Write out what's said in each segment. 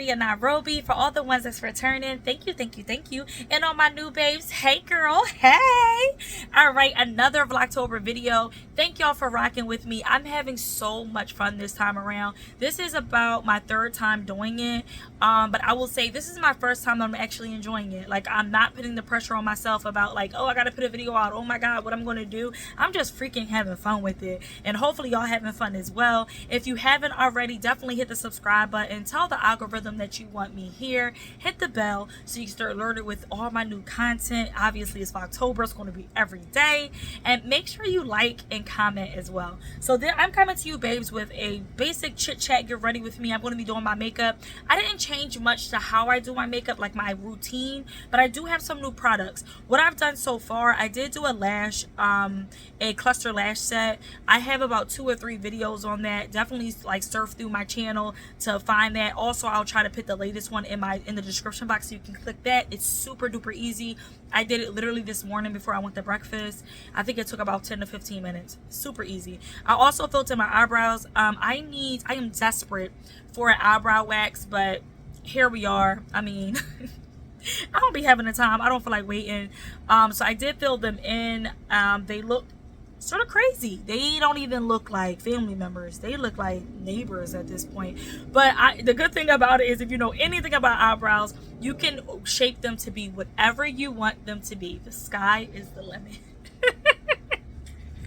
Kenya, Nairobi. For all the ones that's returning, thank you, thank you, thank you. And all my new babes, hey girl, hey. All right, another Vlogtober video. Thank y'all for rocking with me. I'm having so much fun this time around. This is about my third time doing it. But I will say this is my first time I'm actually enjoying it. Like, I'm not putting the pressure on myself about like, oh, I gotta put a video out. Oh my God, what I'm gonna do. I'm just freaking having fun with it. And hopefully y'all having fun as well. If you haven't already, definitely hit the subscribe button. Tell the algorithm that you want me here. Hit the bell so you can start alerted with all my new content. Obviously, it's Vlogtober. It's going to be every day. And make sure you like and comment as well. So then I'm coming to you, babes, with a basic chit chat. Get ready with me. I'm going to be doing my makeup. I didn't change much to how I do my makeup, like my routine, but I do have some new products. What I've done so far, I did do a lash, a cluster lash set. I have about 2 or 3 videos on that. Definitely like surf through my channel to find that. Also, I'll try to put the latest one in the description box so you can click that. It's super duper easy. I did it literally this morning before I went to breakfast. I think it took about 10 to 15 minutes. Super easy. I also filtered my eyebrows. I am desperate for an eyebrow wax, but here we are. I mean, I don't be having the time. I don't feel like waiting. So I did fill them in. They look sort of crazy. They don't even look like family members. They look like neighbors at this point. But the good thing about it is, if you know anything about eyebrows, you can shape them to be whatever you want them to be. The sky is the limit.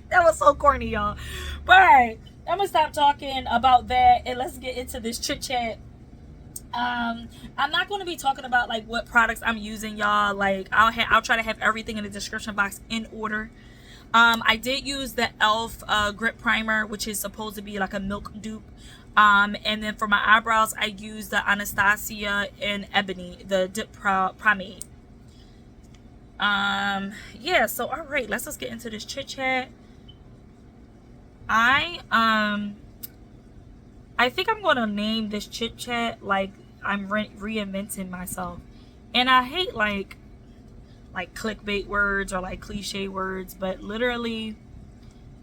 That was so corny, y'all. But I'm gonna stop talking about that and let's get into this chit chat. I'm not going to be talking about like what products I'm using, y'all. Like, I'll try to have everything in the description box in order. I did use the E.L.F. Grip Primer, which is supposed to be like a milk dupe. And then for my eyebrows, I used the Anastasia and Ebony, the dip pomade. Yeah, so all right, let's just get into this chit chat. I think I'm going to name this chit chat like I'm reinventing myself. And I hate like clickbait words or like cliche words, but literally,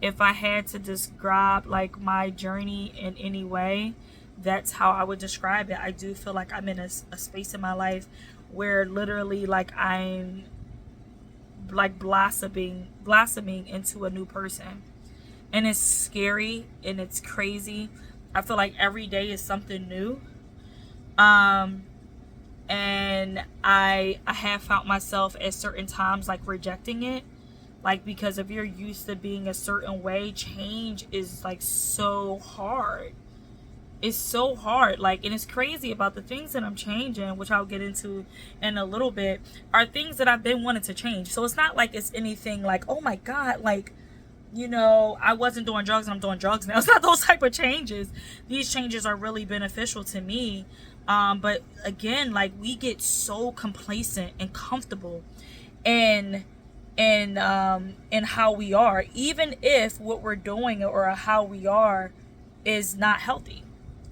if I had to describe like my journey in any way, that's how I would describe it. I do feel like I'm in a space in my life where literally like I'm like blossoming into a new person. And it's scary and it's crazy. I feel like every day is something new. And I have found myself at certain times like rejecting it. Like, because if you're used to being a certain way, change is like so hard. It's so hard. Like, and it's crazy about the things that I'm changing, which I'll get into in a little bit, are things that I've been wanting to change. So it's not like it's anything like, oh my God, like, you know, I wasn't doing drugs and I'm doing drugs now. It's not those type of changes. These changes are really beneficial to me. But again, like, we get so complacent and comfortable in how we are, even if what we're doing or how we are is not healthy.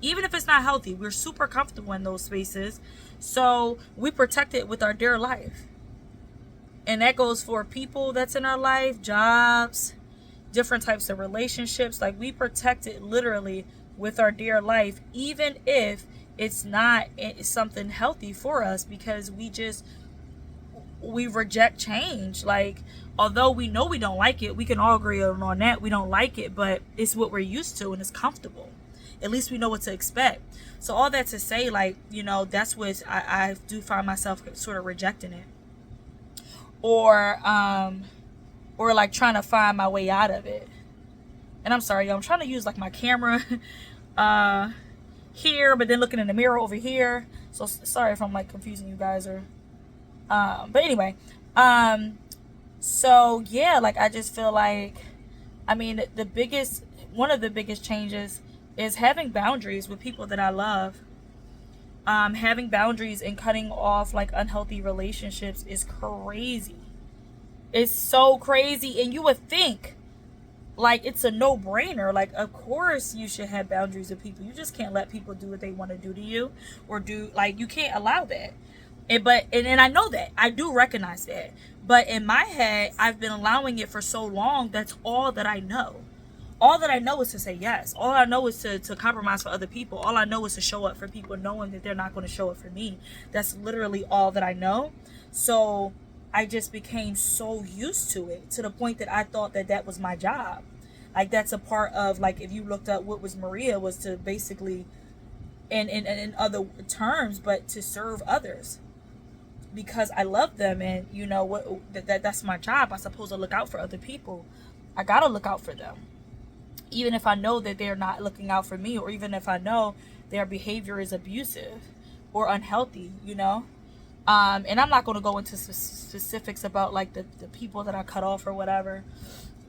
Even if it's not healthy, we're super comfortable in those spaces. So we protect it with our dear life. And that goes for people that's in our life, jobs, different types of relationships. Like, we protect it literally with our dear life, even if it's not something healthy for us, because we reject change. Like, although we know we don't like it, we can all agree on that. We don't like it, but it's what we're used to and it's comfortable. At least we know what to expect. So all that to say, like, you know, that's what I do find myself sort of rejecting it. Or like trying to find my way out of it. And I'm sorry, I'm trying to use like my camera here, but then looking in the mirror over here. So sorry if I'm like confusing you guys or but anyway, so yeah, like, I just feel like, I mean, one of the biggest changes is having boundaries with people that I love. Having boundaries and cutting off like unhealthy relationships is crazy. It's so crazy. And you would think like it's a no-brainer. Like, of course you should have boundaries with people. You just can't let people do what they want to do to you, or do, like, you can't allow that. And I know that. I do recognize that. But in my head, I've been allowing it for so long. That's all that I know. all that I know is to say yes. All I know is to compromise for other people. All I know is to show up for people knowing that they're not going to show up for me. That's literally all that I know. So I just became so used to it, to the point that I thought that that was my job. Like, that's a part of, like, if you looked up what was Maria, was to basically, in other terms, but to serve others, because I love them. And you know what, that's my job. I'm supposed to look out for other people. I gotta look out for them, even if I know that they're not looking out for me, or even if I know their behavior is abusive or unhealthy, you know. And I'm not going to go into specifics about like the people that I cut off or whatever,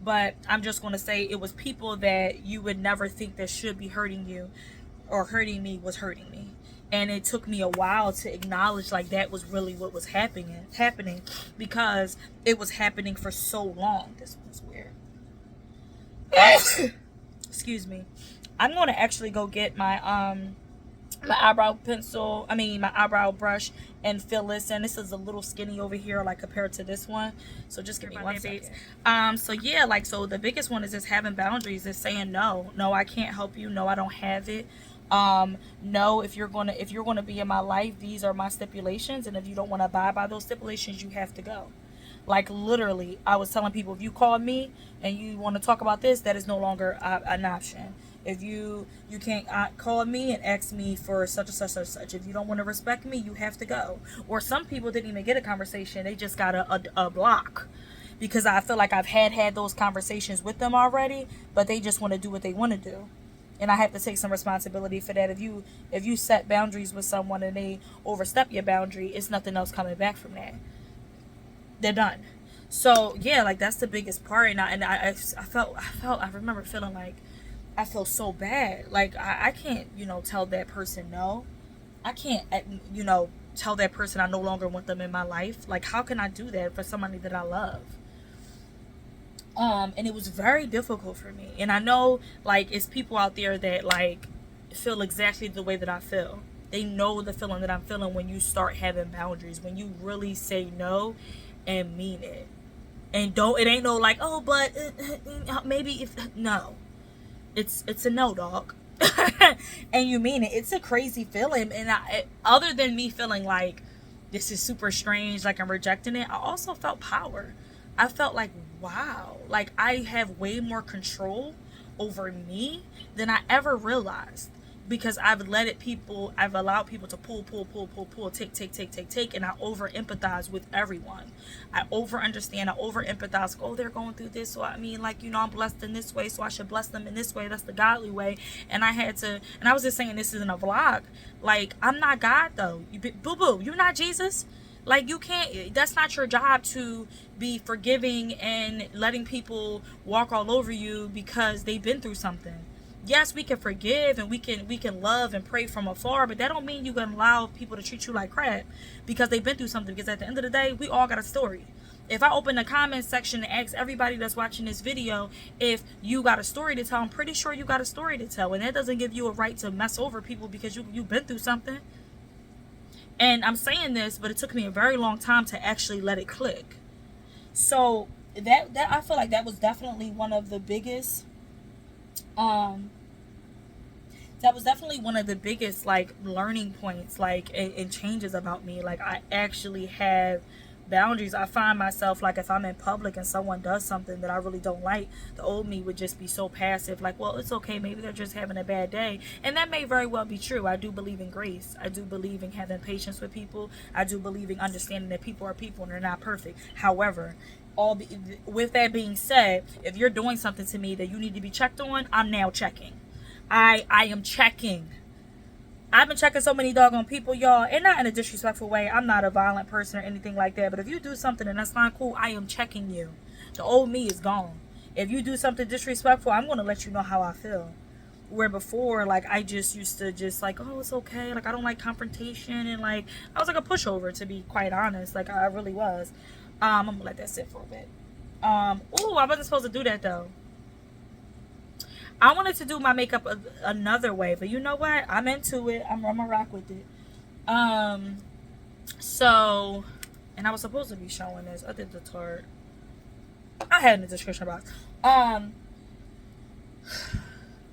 but I'm just going to say it was people that you would never think that should be hurting you or hurting me was hurting me. And it took me a while to acknowledge like that was really what was happening, because it was happening for so long. This one's weird. Excuse me. I'm going to actually go get my eyebrow pencil, my eyebrow brush, and fill this. And this is a little skinny over here, like compared to this one. So just give me 1 second. So yeah, like, so the biggest one is just having boundaries, is saying no. No, I can't help you. No, I don't have it. No, if you're gonna be in my life, these are my stipulations, and if you don't want to abide by those stipulations, you have to go. Like, literally, I was telling people, if you call me and you want to talk about this, that is no longer an option. If you can't call me and ask me for such and such or such. If you don't want to respect me, you have to go. Or some people didn't even get a conversation. They just got a block. Because I feel like I've had those conversations with them already, but they just want to do what they want to do. And I have to take some responsibility for that. If you set boundaries with someone and they overstep your boundary, it's nothing else coming back from that. They're done. So yeah, like, that's the biggest part. And I remember feeling like I feel so bad. Like, I can't, tell that person no. I can't, tell that person I no longer want them in my life. Like, how can I do that for somebody that I love? And it was very difficult for me. And I know, like, it's people out there that, like, feel exactly the way that I feel. They know the feeling that I'm feeling when you start having boundaries, when you really say no and mean it. And it ain't no like, oh, but maybe if, no. It's a no, dog. And you mean it. It's a crazy feeling. And other than me feeling like this is super strange, like I'm rejecting it, I also felt power. I felt like, wow, like I have way more control over me than I ever realized, because I've allowed people to pull, take, and I over empathize with everyone. I over understand, I over empathize. Oh, they're going through this, so I'm blessed in this way, so I should bless them in this way. That's the godly way. And I was just saying this isn't a vlog. Like, I'm not God though. Boo-boo, you're not Jesus. Like, you can't, that's not your job to be forgiving and letting people walk all over you because they've been through something. Yes, we can forgive and we can love and pray from afar, but that don't mean you're going to allow people to treat you like crap because they've been through something. Because at the end of the day, we all got a story. If I open the comment section and ask everybody that's watching this video if you got a story to tell, I'm pretty sure you got a story to tell. And that doesn't give you a right to mess over people because you've been through something. And I'm saying this, but it took me a very long time to actually let it click. So that I feel like that was definitely one of the biggest like learning points, like, and changes about me. Like, I actually have boundaries. I find myself, like, if I'm in public and someone does something that I really don't like, the old me would just be so passive, like, well, it's okay, maybe they're just having a bad day. And that may very well be true. I do believe in grace. I do believe in having patience with people. I do believe in understanding that people are people and they're not perfect. However, with that being said, if you're doing something to me that you need to be checked on, I'm now checking. I am checking. I've been checking so many doggone people, y'all, and not in a disrespectful way. I'm not a violent person or anything like that, but if you do something and that's not cool, I am checking you. The old me is gone. If you do something disrespectful, I'm going to let you know how I feel. Where before, like, I just used to just like, oh, it's okay, like, I don't like confrontation, and like, I was like a pushover, to be quite honest. Like, I really was. I'm gonna let that sit for a bit. Oh, I wasn't supposed to do that though. I wanted to do my makeup another way, but you know what? I'm into it. I'm gonna rock with it. So, and I was supposed to be showing this. I did the Tarte. I had in the description box.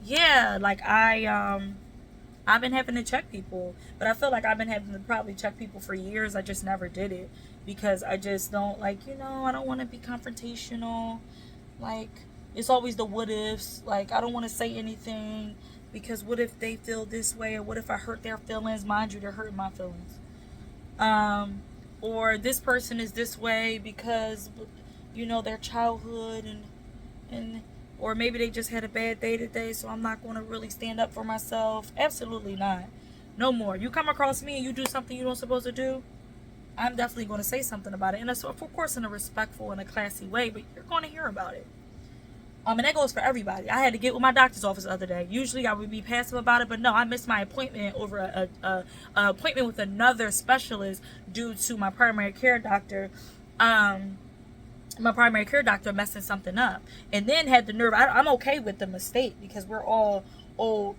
yeah, like I've been having to check people, but I feel like I've been having to probably check people for years. I just never did it because I just don't like, I don't want to be confrontational. Like, it's always the what ifs. Like, I don't want to say anything because what if they feel this way, or what if I hurt their feelings? Mind you, they're hurting my feelings. Or this person is this way because, their childhood and or maybe they just had a bad day today, so I'm not going to really stand up for myself. Absolutely not. No more. You come across me and you do something you don't supposed to do, I'm definitely going to say something about it. And that's, of course, in a respectful and a classy way, but you're going to hear about it. And that goes for everybody. I had to get with my doctor's office the other day. Usually I would be passive about it, but no, I missed my appointment over a appointment with another specialist due to my primary care doctor. My primary care doctor messing something up, and then had the nerve. I'm okay with the mistake because we're all old.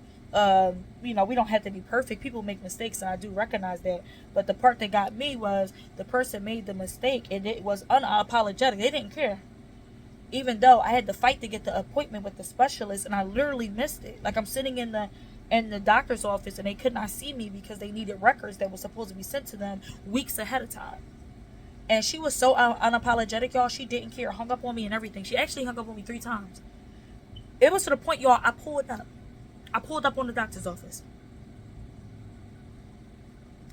We don't have to be perfect. People make mistakes, and I do recognize that. But the part that got me was the person made the mistake, and it was unapologetic. They didn't care. Even though I had to fight to get the appointment with the specialist, and I literally missed it. Like, I'm sitting in the doctor's office, and they could not see me because they needed records that were supposed to be sent to them weeks ahead of time. And she was so unapologetic, y'all. She didn't care. Hung up on me and everything. She actually hung up on me 3 times. It was to the point, y'all, I pulled up. I pulled up on the doctor's office.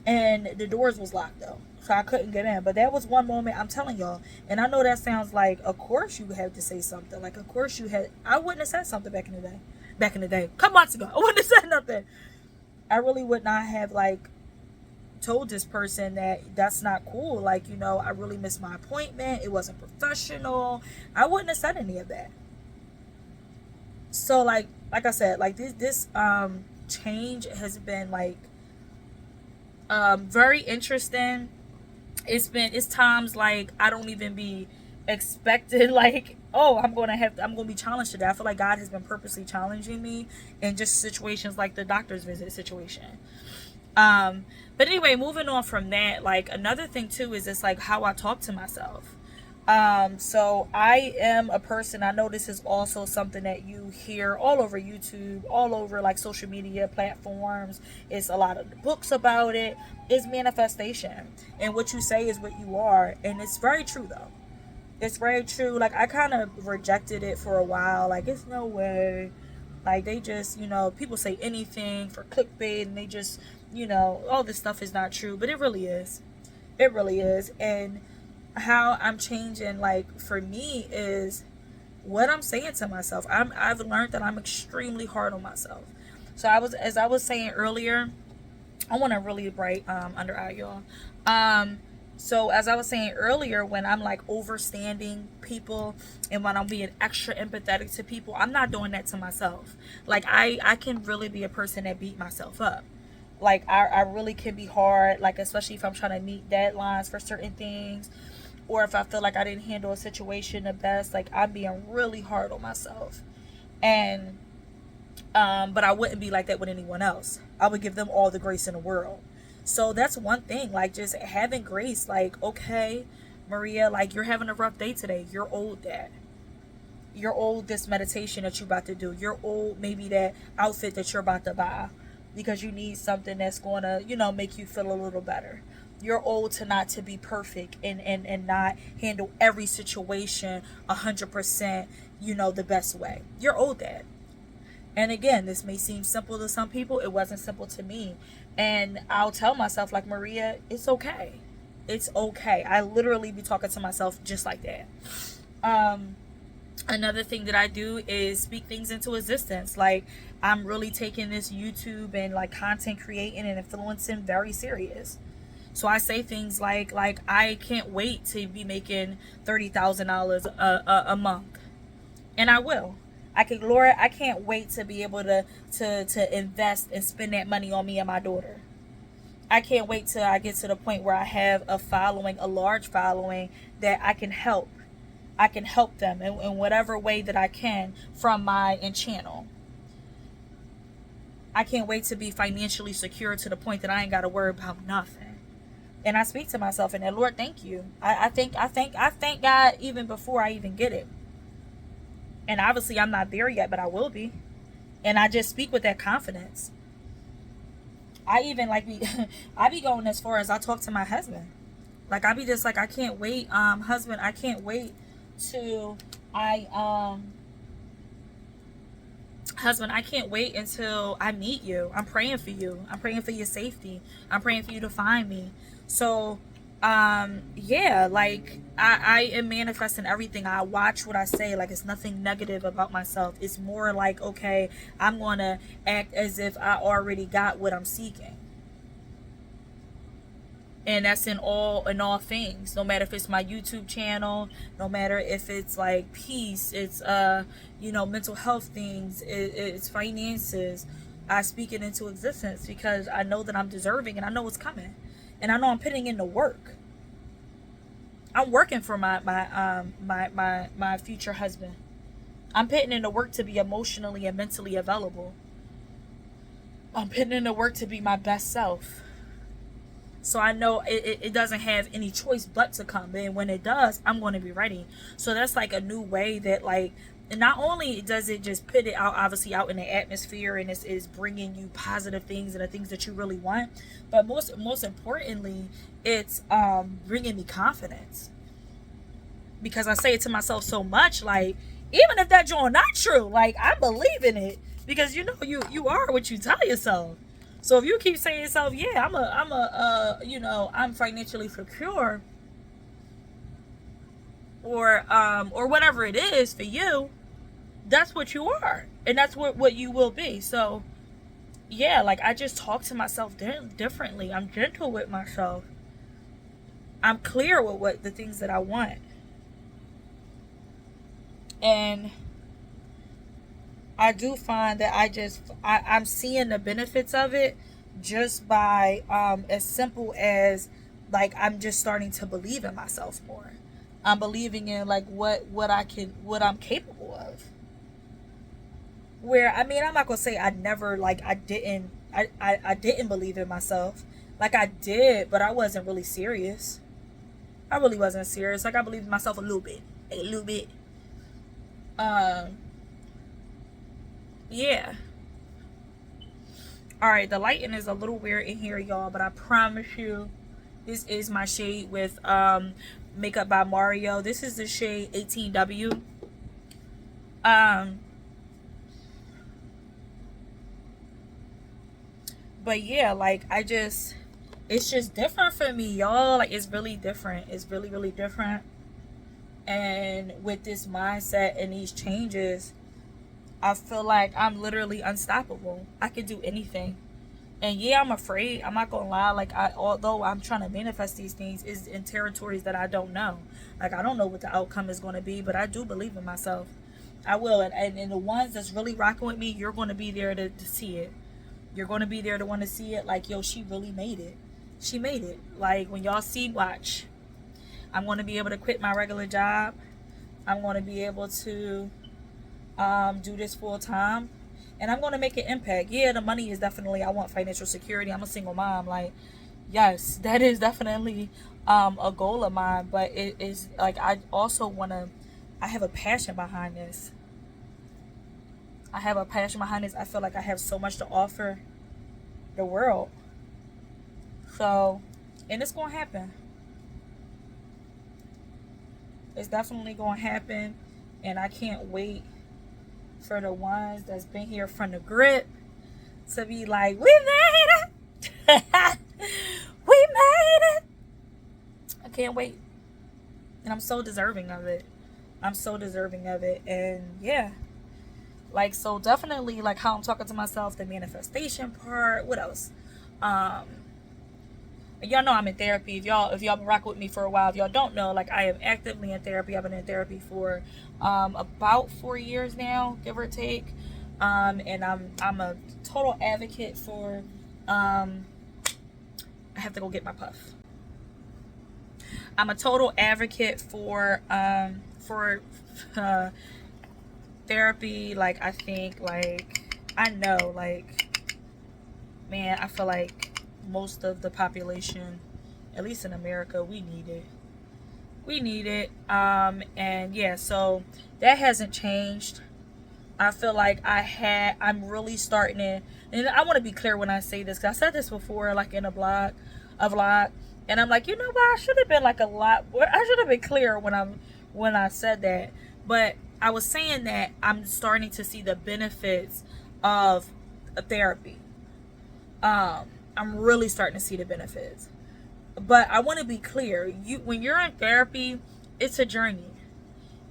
And the doors was locked, though. So I couldn't get in. But that was one moment, I'm telling y'all. And I know that sounds like, of course you have to say something. Like, of course you had. I wouldn't have said something back in the day. Back in the day. A couple months ago. I wouldn't have said nothing. I really would not have, told this person that that's not cool. Like, I really missed my appointment. It wasn't professional. I wouldn't have said any of that. So like I said, this change has been very interesting. It's times I don't even be expected I'm gonna be challenged today. I feel like God has been purposely challenging me in just situations like the doctor's visit situation. But anyway, moving on from that, another thing too is just how I talk to myself. So I am a person, I know this is also something that you hear all over YouTube, all over social media platforms. It's a lot of books about it. It's manifestation. And what you say is what you are. And it's very true though. It's very true. I kind of rejected it for a while. It's no way. They just, people say anything for clickbait, and they just, all this stuff is not true, but it really is. It really is. And how I'm changing, for me, is what I'm saying to myself. I've learned that I'm extremely hard on myself. So as I was saying earlier, I want a really bright under eye, y'all. So as I was saying earlier, when I'm overstanding people and when I'm being extra empathetic to people, I'm not doing that to myself. I can really be a person that beat myself up. I really can be hard, especially if I'm trying to meet deadlines for certain things, or if I feel like I didn't handle a situation the best. I'm being really hard on myself. And but I wouldn't be like that with anyone else. I would give them all the grace in the world. So that's one thing, just having grace. Okay, Maria, you're having a rough day today. You're old that. You're old this meditation that you're about to do. You're old maybe that outfit that you're about to buy because you need something that's going to, make you feel a little better. You're old to not to be perfect and not handle every situation 100%, the best way. You're old that. And again, this may seem simple to some people. It wasn't simple to me. And I'll tell myself, Maria, it's okay. It's okay. I literally be talking to myself just like that. Another thing that I do is speak things into existence. I'm really taking this YouTube and content creating and influencing very serious. So I say things like I can't wait to be making $30,000 a month. And I will. Lord, I can't wait to be able to invest and spend that money on me and my daughter. I can't wait till I get to the point where I have a following, a large following that I can help. I can help them in whatever way that I can from my channel. I can't wait to be financially secure to the point that I ain't got to worry about nothing. And I speak to myself and that, Lord, thank you. I thank God even before I even get it. And obviously I'm not there yet, but I will be. And I just speak with that confidence. I even like I be going as far as I talk to my husband. Like I be just like, I can't wait, husband, I can't wait to husband, I can't wait until I meet you. I'm praying for you. I'm praying for your safety. I'm praying for you to find me. So yeah, like I am manifesting everything. I watch what I say. Like it's nothing negative about myself. It's more like, okay, I'm gonna act as if I already got what I'm seeking. And that's in all things, no matter if it's my YouTube channel, no matter if it's like peace, it's mental health things, it's finances. I speak it into existence because I know that I'm deserving and I know it's coming, and I know I'm putting in the work. I'm working for my future husband. I'm putting in the work to be emotionally and mentally available. I'm putting in the work to be my best self. So I know it doesn't have any choice but to come. And when it does, I'm going to be ready. So that's like a new way that, like, and not only does it just put it out, obviously out in the atmosphere, and is bringing you positive things and the things that you really want, but most importantly, it's bringing me confidence. Because I say it to myself so much, like, even if that joint not true, like, I believe in it, because you are what you tell yourself. So if you keep saying to yourself, yeah, I'm financially secure, or whatever it is for you, that's what you are, and that's what you will be. So yeah, like I just talk to myself differently. I'm gentle with myself. I'm clear with what the things that I want, and I do find that I'm seeing the benefits of it just by as simple as, like, I'm just starting to believe in myself more. I'm believing in like what I'm capable of. Where, I mean, I'm not gonna say I didn't believe in myself. Like I did, but I wasn't really serious. I really wasn't serious. Like I believed in myself a little bit. Yeah. Alright, the lighting is a little weird in here, y'all, but I promise you this is my shade with Makeup by Mario. This is the shade 18W. But yeah, like it's just different for me, y'all. Like it's really different. It's really, really different. And with this mindset and these changes, I feel like I'm literally unstoppable. I can do anything. And yeah, I'm afraid. I'm not gonna lie. Like although I'm trying to manifest these things, is in territories that I don't know. Like I don't know what the outcome is going to be, but I do believe in myself. I will. And the ones that's really rocking with me, you're going to be there to see it. You're going to be there to want to see it. Like, yo, she really made it. She made it. Like when y'all see, watch. I'm going to be able to quit my regular job. I'm going to be able to do this full time, and I'm going to make an impact. Yeah, the money is definitely, I want financial security. I'm a single mom. Like, yes, that is definitely a goal of mine, but it is like I also want to, I have a passion behind this. I feel like I have so much to offer the world. So, and it's going to happen. It's definitely going to happen, and I can't wait for the ones that's been here from the grip to be like, we made it. We made it. I can't wait. And I'm so deserving of it. And yeah, like, so definitely like how I'm talking to myself, the manifestation part. What else? Y'all know I'm in therapy. If y'all been rocking with me for a while, if y'all don't know, like I am actively in therapy. I've been in therapy for about 4 years now, give or take. And I'm a total advocate for I have to go get my puff. I'm a total advocate for therapy. Like I think, like, I know, like, man, I feel like most of the population, at least in America, we need it. we need it. And yeah, so that hasn't changed. I feel like I'm really starting to, and I want to be clear when I say this, because I said this before, like in a vlog, and I'm like, you know what, I should have been like I should have been clear when I said that. But I was saying that I'm starting to see the benefits of therapy. I'm really starting to see the benefits. But I want to be clear, when you're in therapy, it's a journey.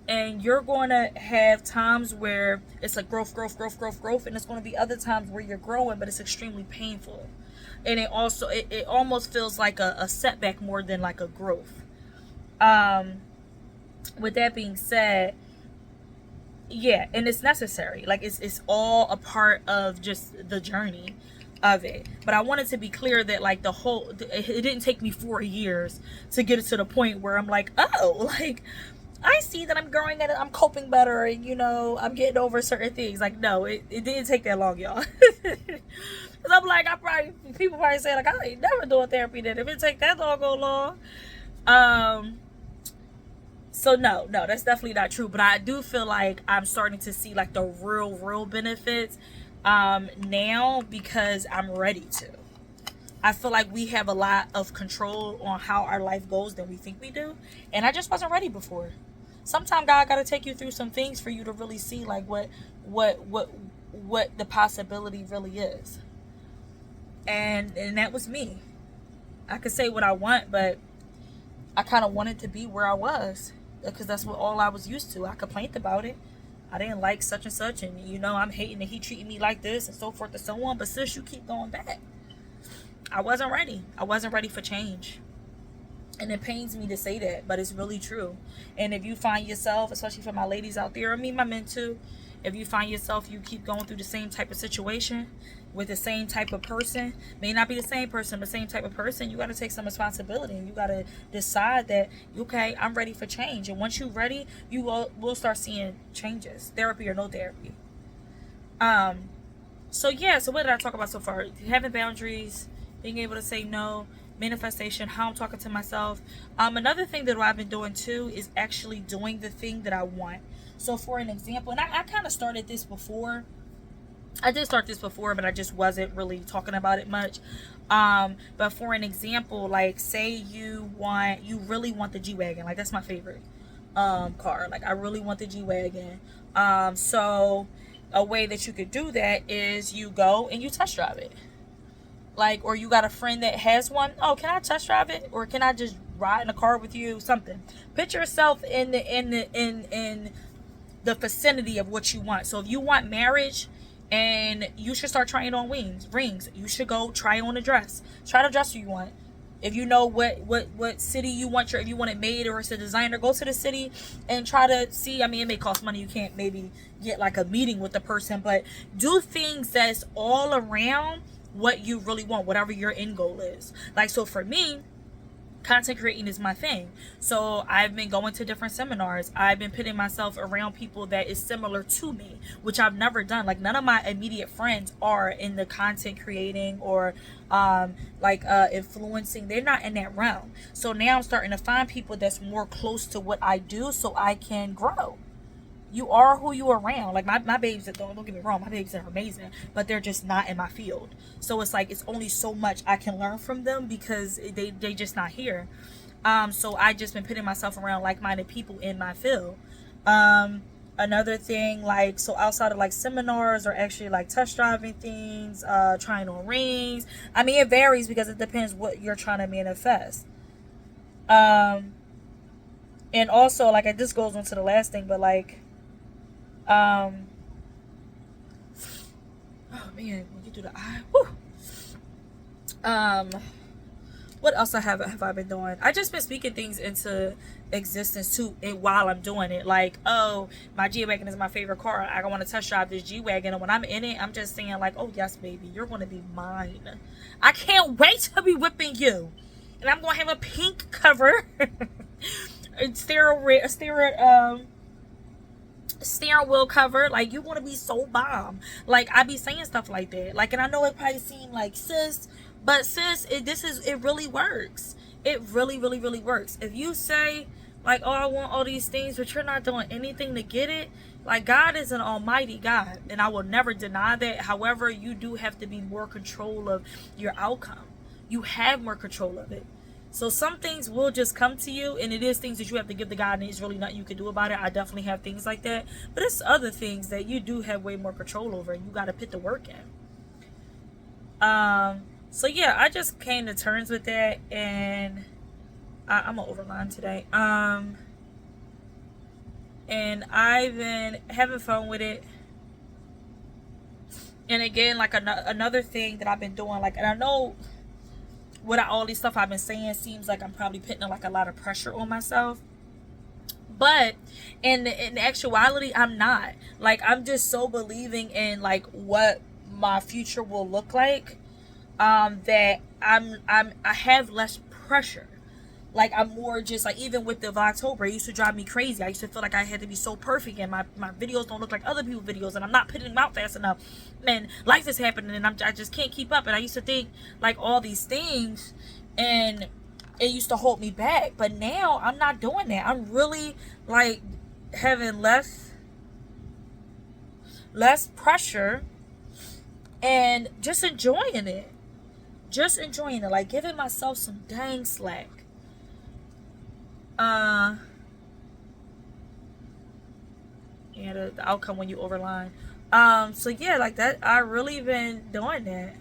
And you're going to have times where it's like growth. And it's going to be other times where you're growing, but it's extremely painful. And it almost feels like a setback more than like a growth. With that being said, yeah, and it's necessary. Like it's all a part of just the journey of it. But I wanted to be clear that like it didn't take me 4 years to get it to the point where I'm like, oh, like I see that I'm growing and I'm coping better, and you know, I'm getting over certain things. Like, no, it didn't take that long, y'all. Because I'm like, people probably say like, I ain't never doing therapy then if it take that long. So no, that's definitely not true. But I do feel like I'm starting to see like the real benefits now, because I'm ready to. I feel like we have a lot of control on how our life goes than we think we do, and I just wasn't ready before. Sometimes God got to take you through some things for you to really see like what the possibility really is. And that was me. I could say what I want, but I kind of wanted to be where I was, because that's what all I was used to. I complained about it. I didn't like such and such, and you know, I'm hating that he treated me like this and so forth and so on. But sis, you keep going back. I wasn't ready. I wasn't ready for change. And it pains me to say that, but it's really true. And if you find yourself, especially for my ladies out there, I mean my men too, if you find yourself, you keep going through the same type of situation with the same type of person, may not be the same person, but same type of person, you got to take some responsibility, and you got to decide that, okay, I'm ready for change. And once you're ready, you will start seeing changes, therapy or no therapy. So yeah, so what did I talk about so far? Having boundaries, being able to say no, manifestation, how I'm talking to myself. Another thing that I've been doing too is actually doing the thing that I want. So for an example, and I kind of started this before. I did start this before, but I just wasn't really talking about it much. But for an example, like say you really want the G-Wagon. Like that's my favorite car. Like I really want the G-Wagon. So a way that you could do that is you go and you test drive it. Like, or you got a friend that has one. Oh, can I test drive it? Or can I just ride in a car with you? Something. Put yourself in the vicinity of what you want. So if you want marriage, and you should start trying on rings. You should go try on a dress. Try the dress you want. If you know what city you want if you want it made, or it's a designer, go to the city and try to see. I mean, it may cost money. You can't maybe get like a meeting with the person, but do things that's all around what you really want, whatever your end goal is. Like, so for me, content creating is my thing. So I've been going to different seminars. I've been putting myself around people that is similar to me, which I've never done. Like none of my immediate friends are in the content creating or influencing. They're not in that realm. So now I'm starting to find people that's more close to what I do, so I can grow. You are who you are around. Like my babes, don't get me wrong, my babes are amazing, but they're just not in my field. So it's like it's only so much I can learn from them because they just not here. So I just been putting myself around like-minded people in my field. Another thing, like, so outside of like seminars or actually like test driving things, trying on rings. I mean, it varies because it depends what you're trying to manifest. And also, like, this goes on to the last thing, but like, oh man, when you do the eye, whew. What else have I been doing? I just been speaking things into existence too, and while I'm doing it, like, oh, my G-Wagon is my favorite car. I want to test drive this G-Wagon, and when I'm in it, I'm just saying like, oh yes, baby, you're gonna be mine. I can't wait to be whipping you, and I'm gonna have a pink cover, steering wheel cover. Like, you want to be so bomb. Like, I be saying stuff like that. Like, and I know it probably seemed like sis, but sis, it really works. It really works. If you say Like, oh, I want all these things, but you're not doing anything to get it. Like, God is an almighty God, and I will never deny that. However, you do have to be more control of your outcome. You have more control of it. So some things will just come to you, and it is things that you have to give to God, and there's really nothing you can do about it. I definitely have things like that. But it's other things that you do have way more control over, and you got to put the work in. So yeah, I just came to terms with that, and I'm gonna overline today. And I've been having fun with it. And again, like another thing that I've been doing, like, and I know with all these stuff I've been saying seems like I'm probably putting like a lot of pressure on myself, but in actuality, I'm not. Like, I'm just so believing in like what my future will look like, that I have less pressure. Like, I'm more just like, even with the Vlogtober, it used to drive me crazy. I used to feel like I had to be so perfect, and my videos don't look like other people's videos, and I'm not putting them out fast enough, and life is happening, and I just can't keep up. And I used to think like all these things, and it used to hold me back. But now I'm not doing that. I'm really like having less pressure and just enjoying it. Like giving myself some dang slack. Yeah, the outcome when you overline. So yeah, like that, I really been doing that,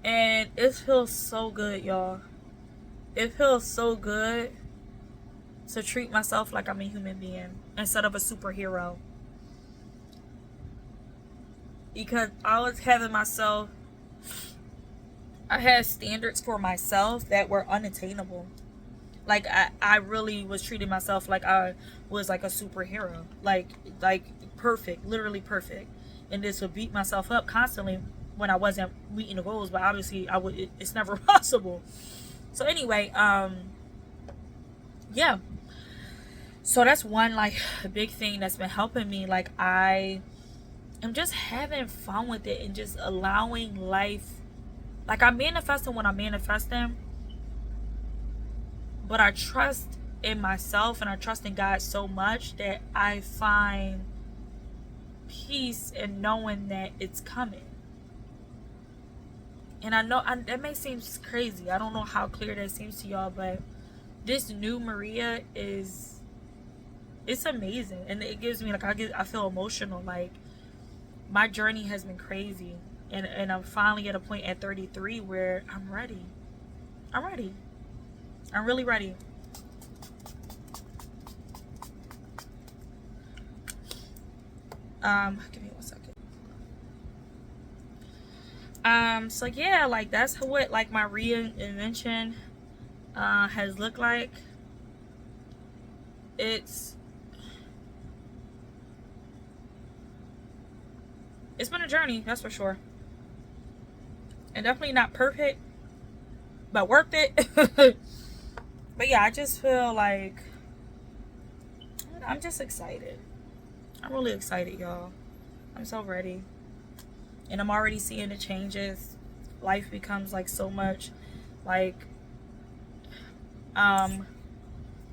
and it feels so good, y'all. It feels so good to treat myself like I'm a human being instead of a superhero, because I had standards for myself that were unattainable. Like, I really was treating myself like I was like a superhero, like perfect, literally perfect, and this would beat myself up constantly when I wasn't meeting the goals. But obviously it's never possible. So anyway, yeah, so that's one like big thing that's been helping me. Like, I am just having fun with it and just allowing life. Like, I'm manifesting when I'm manifesting, but I trust in myself and I trust in God so much that I find peace in knowing that it's coming. And I know that may seem crazy. I don't know how clear that seems to y'all, but this new Maria it's amazing, and it gives me like I feel emotional. Like, my journey has been crazy, and I'm finally at a point at 33 where I'm ready. I'm really ready. Give me 1 second. So yeah, like that's what like my reinvention has looked like. It's been a journey, that's for sure. And definitely not perfect, but worth it. But yeah, I just feel like I'm just excited. I'm really excited, y'all. I'm so ready. And I'm already seeing the changes. Life becomes like so much like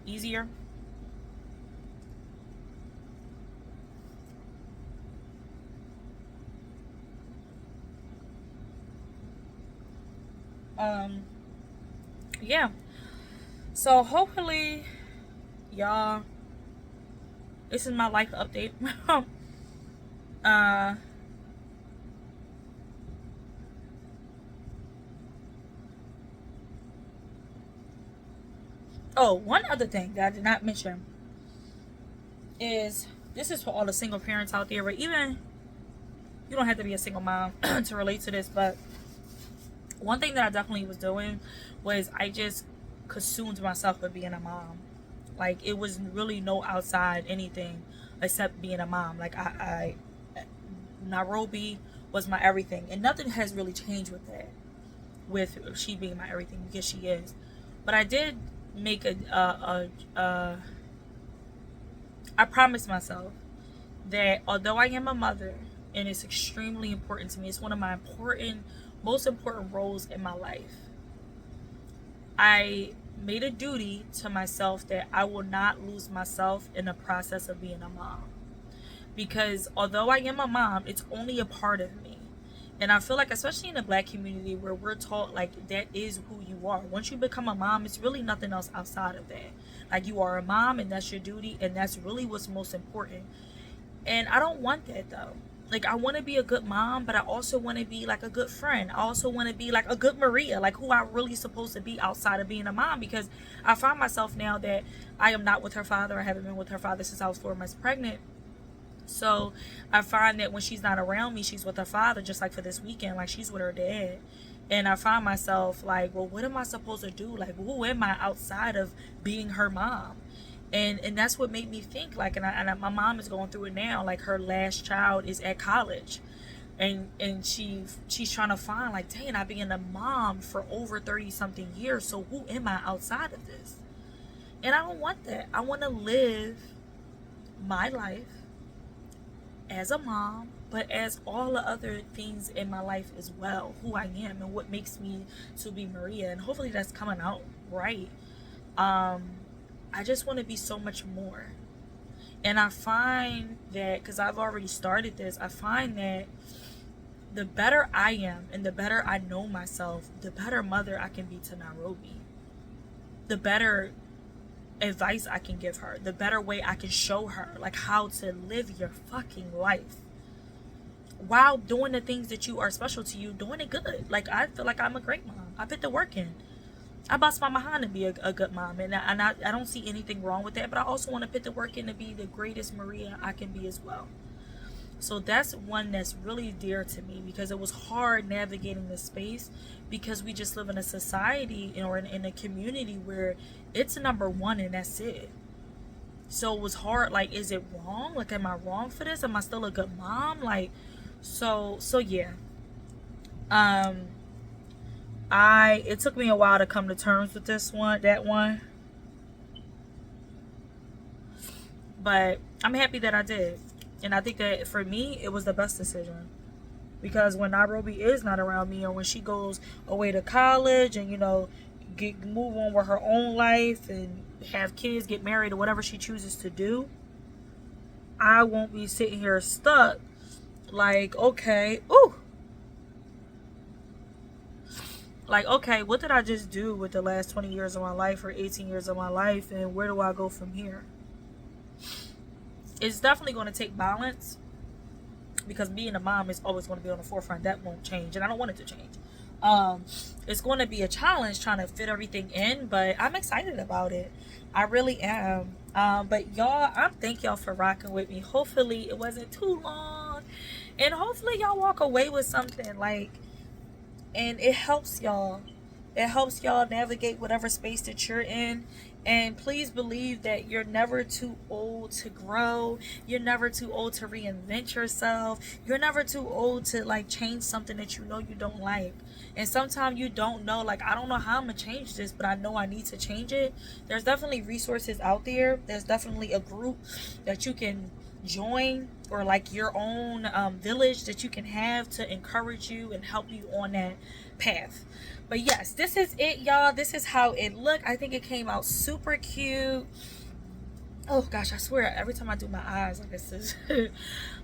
easier. Yeah. So hopefully, y'all, this is my life update. Oh, one other thing that I did not mention is, this is for all the single parents out there, or even you don't have to be a single mom to relate to this, but one thing that I definitely was doing was I just consumed myself with being a mom. Like, it was really no outside anything except being a mom. Like, I Nairobi was my everything, and nothing has really changed with that, with she being my everything, because she is. But I did make I promised myself that although I am a mother and it's extremely important to me, it's one of my most important roles in my life, I made a duty to myself that I will not lose myself in the process of being a mom. Because although I am a mom, it's only a part of me. And I feel like, especially in the Black community, where we're taught like that is who you are. Once you become a mom, it's really nothing else outside of that. Like, you are a mom and that's your duty, and that's really what's most important. And I don't want that though. Like, I want to be a good mom, but I also want to be like a good friend. I also want to be like a good Maria, like who I'm really supposed to be outside of being a mom. Because I find myself now that I am not with her father. I haven't been with her father since I was 4 months pregnant. So I find that when she's not around me, she's with her father. Just like for this weekend, like she's with her dad. And I find myself like, well, what am I supposed to do? Like, who am I outside of being her mom? And that's what made me think, like, my mom is going through it now. Like, her last child is at college, and she's trying to find, like, dang, I've been a mom for over 30 something years, so who am I outside of this? And I don't want that. I want to live my life as a mom, but as all the other things in my life as well, who I am and what makes me to be Maria. And hopefully that's coming out right. I just want to be so much more. And I find that, because I've already started this, I find that the better I am and the better I know myself, the better mother I can be to Nairobi. The better advice I can give her. The better way I can show her, like, how to live your fucking life while doing the things that you are special to you, doing it good. Like, I feel like I'm a great mom. I put the work in. I bust my behind to be a good mom, and I don't see anything wrong with that, but I also want to put the work in to be the greatest Maria I can be as well. So that's one that's really dear to me, because it was hard navigating this space, because we just live in a society or in a community where it's number one and that's it. So it was hard, like, is it wrong? Like, am I wrong for this? Am I still a good mom? Like, so yeah. It took me a while to come to terms with that one. But I'm happy that I did. And I think that for me, it was the best decision. Because when Nairobi is not around me, or when she goes away to college and, you know, move on with her own life and have kids, get married, or whatever she chooses to do, I won't be sitting here stuck like, okay, like, okay, what did I just do with the last 20 years of my life or 18 years of my life, and where do I go from here? It's definitely going to take balance, because being a mom is always going to be on the forefront. That won't change, and I don't want it to change. It's going to be a challenge trying to fit everything in, but I'm excited about it. I really am. But y'all, I thank y'all for rocking with me. Hopefully it wasn't too long, and hopefully y'all walk away with something, like, and it helps y'all. It helps y'all navigate whatever space that you're in. And please believe that you're never too old to grow. You're never too old to reinvent yourself. You're never too old to, like, change something that you know you don't like. And sometimes you don't know, like, I don't know how I'm gonna change this, but I know I need to change it. There's definitely resources out there. There's definitely a group that you can join, or like your own village that you can have to encourage you and help you on that path. But yes, this is it, y'all. This is how it looked. I think it came out super cute. Oh gosh, I swear every time I do my eyes, like, this is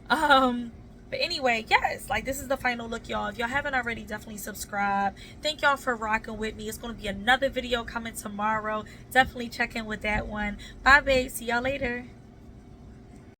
but anyway, yes, like, this is the final look, y'all. If y'all haven't already, definitely subscribe. Thank y'all for rocking with me. It's going to be another video coming tomorrow. Definitely check in with that one. Bye, babe. See y'all later.